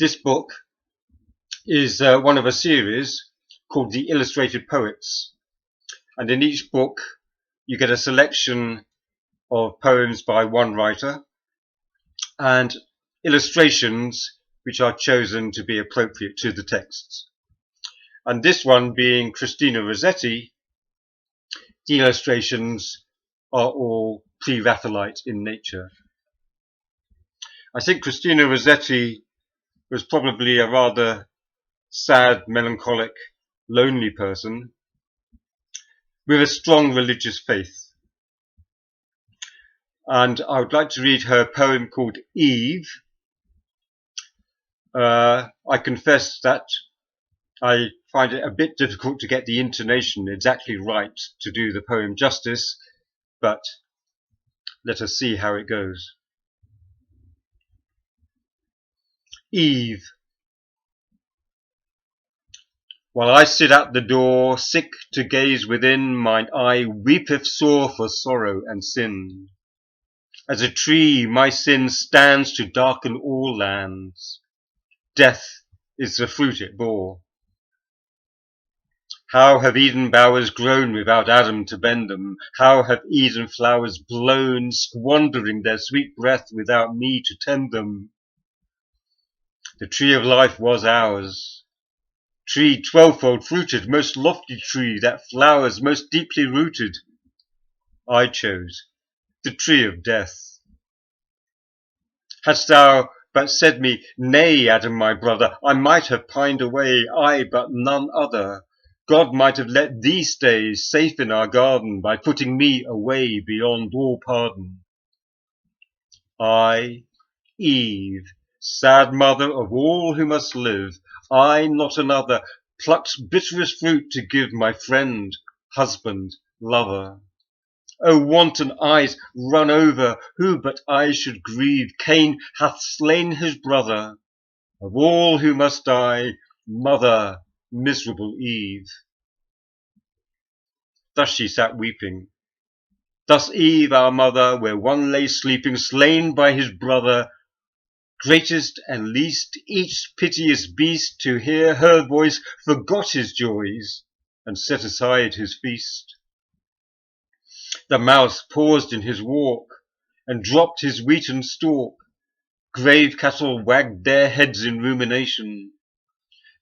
This book is one of a series called The Illustrated Poets, and in each book you get a selection of poems by one writer and illustrations which are chosen to be appropriate to the texts. And this one being Christina Rossetti, the illustrations are all pre-Raphaelite in nature. I think Christina Rossetti was probably a rather sad, melancholic, lonely person with a strong religious faith. And I would like to read her poem called Eve. I confess that I find it a bit difficult to get the intonation exactly right to do the poem justice, but let us see how it goes. Eve. While I sit at the door, sick to gaze within, mine eye weepeth sore for sorrow and sin. As a tree my sin stands to darken all lands. Death is the fruit it bore. How have Eden bowers grown without Adam to bend them? How have Eden flowers blown, squandering their sweet breath without me to tend them? The tree of life was ours. Tree 12-fold fruited, most lofty tree that flowers most deeply rooted. I chose the tree of death. Hadst thou but said me, nay, Adam my brother, I might have pined away, I but none other. God might have let thee stay safe in our garden by putting me away beyond all pardon. I, Eve, sad mother of all who must live, I, not another, plucked bitterest fruit to give my friend, husband, lover. O wanton eyes, run over, who but I should grieve? Cain hath slain his brother. Of all who must die, mother, miserable Eve. Thus she sat weeping. Thus Eve, our mother, where one lay sleeping, slain by his brother, greatest and least, each piteous beast, to hear her voice, forgot his joys, and set aside his feast. The mouse paused in his walk, and dropped his wheaten stalk. Grave cattle wagged their heads in rumination.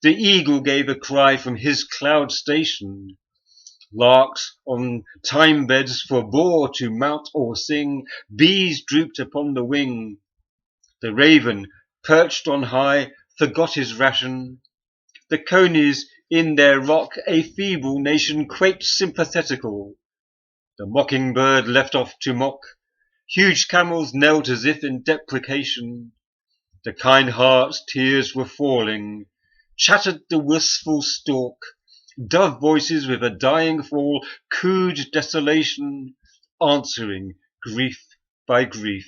The eagle gave a cry from his cloud station. Larks on thyme beds forbore to mount or sing. Bees drooped upon the wing. The raven, perched on high, forgot his ration. The conies in their rock, a feeble nation, quaked sympathetical. The mockingbird left off to mock. Huge camels knelt as if in deprecation. The kind heart's tears were falling. Chattered the wistful stork. Dove voices with a dying fall cooed desolation, answering grief by grief.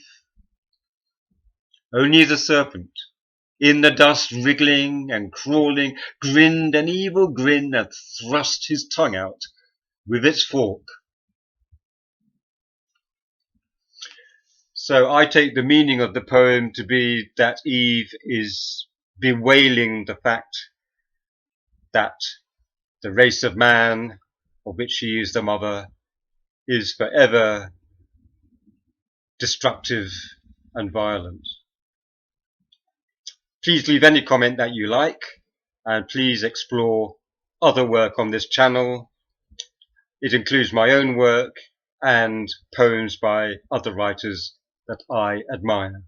Only the serpent, in the dust wriggling and crawling, grinned an evil grin and thrust his tongue out with its fork. So I take the meaning of the poem to be that Eve is bewailing the fact that the race of man, of which she is the mother, is forever destructive and violent. Please leave any comment that you like, and please explore other work on this channel. It includes my own work and poems by other writers that I admire.